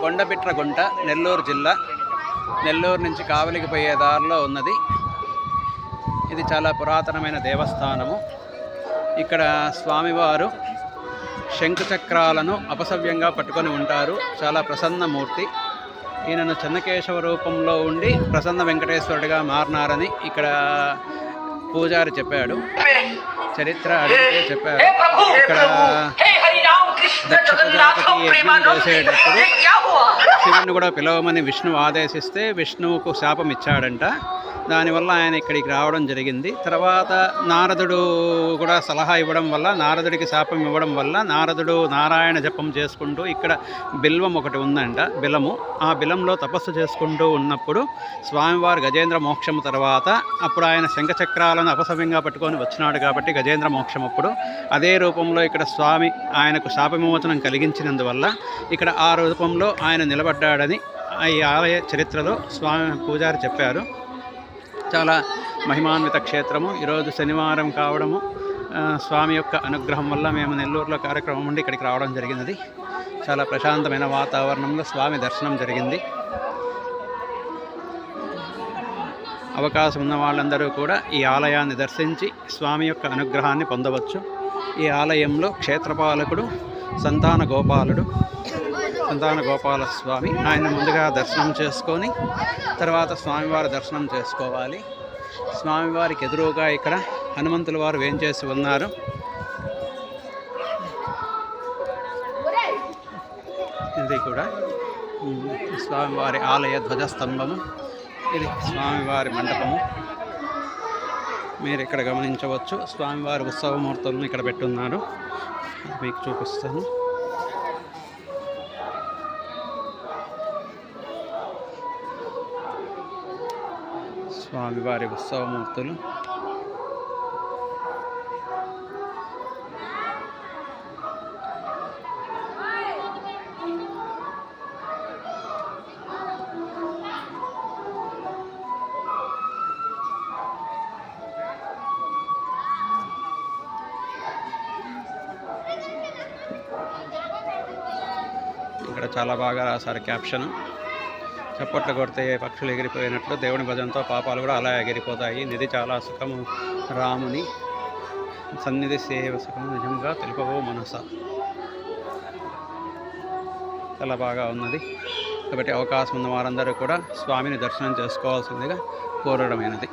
కొండపిట్రగుంట, నెల్లూరు జిల్లా. నెల్లూరు నుంచి కావలికి పోయే దారిలో ఉన్నది. ఇది చాలా పురాతనమైన దేవస్థానము. ఇక్కడ స్వామివారు శంఖచక్రాలను అపసవ్యంగా పట్టుకొని ఉంటారు. చాలా ప్రసన్నమూర్తి. ఈయనను చెన్నకేశవ రూపంలో ఉండి ప్రసన్న వెంకటేశ్వరుడిగా మారినారని ఇక్కడ పూజారి చెప్పాడు. చరిత్ర అడిగితే చెప్పారు. ఇక్కడ దక్ష ప్రజాపతి యజ్ఞం చేసేటప్పుడు శివుని కూడా పిలవమని విష్ణువు ఆదేశిస్తే విష్ణువుకు శాపం ఇచ్చాడంట. దానివల్ల ఆయన ఇక్కడికి రావడం జరిగింది. తర్వాత నారదుడు కూడా సలహా ఇవ్వడం వల్ల, నారదుడికి శాపం ఇవ్వడం వల్ల నారదుడు నారాయణ జపం చేసుకుంటూ ఇక్కడ బిల్వం ఒకటి ఉందంట, బిలము. ఆ బిలంలో తపస్సు చేసుకుంటూ ఉన్నప్పుడు స్వామివారు గజేంద్ర మోక్షము తర్వాత అప్పుడు ఆయన శంఖచక్రాలను అపసవ్యంగా పట్టుకొని వచ్చినాడు కాబట్టి గజేంద్ర మోక్షం అప్పుడు అదే రూపంలో ఇక్కడ స్వామి ఆయనకు శాప విమోచనం కలిగించినందువల్ల ఇక్కడ ఆ రూపంలో ఆయన నిలబడ్డాడని ఈ ఆలయ చరిత్రలో స్వామి పూజారి చెప్పారు. చాలా మహిమాన్విత క్షేత్రము. ఈరోజు శనివారం కావడము స్వామి యొక్క అనుగ్రహం వల్ల మేము నెల్లూరులో కార్యక్రమం ఉండి ఇక్కడికి రావడం జరిగినది. చాలా ప్రశాంతమైన వాతావరణంలో స్వామి దర్శనం జరిగింది. అవకాశం ఉన్న వాళ్ళందరూ కూడా ఈ ఆలయాన్ని దర్శించి స్వామి యొక్క అనుగ్రహాన్ని పొందవచ్చు. ఈ ఆలయంలో క్షేత్రపాలకుడు సంతాన గోపాల స్వామి. ఆయన ముందుగా దర్శనం చేసుకొని తర్వాత స్వామివారి దర్శనం చేసుకోవాలి. స్వామివారికి ఎదురుగా ఇక్కడ హనుమంతుల వారు వేంచేసి ఉన్నారు. ఇది కూడా స్వామివారి ఆలయ ధ్వజస్తంభము. ఇది స్వామివారి మండపము. మీరు ఇక్కడ గమనించవచ్చు. స్వామివారి ఉత్సవమూర్తులను ఇక్కడ పెట్టున్నారు. మీకు చూపిస్తాను. స్వామివారి ఉత్సవమూర్తులు. ఇక్కడ చాలా బాగా రాశారు క్యాప్షన్. చప్పట్లు కొడితే పక్షులు ఎగిరిపోయినట్లు దేవుని భజనతో పాపాలు కూడా అలా ఎగిరిపోతాయి. నిధి చాలా సుఖము రాముని సన్నిధి సేవ సుఖము నిజంగా తెలుపవో మనస. చాలా బాగా ఉన్నది. కాబట్టి అవకాశం ఉన్న వారందరూ కూడా స్వామిని దర్శనం చేసుకోవాల్సిందిగా కోరడమైనది.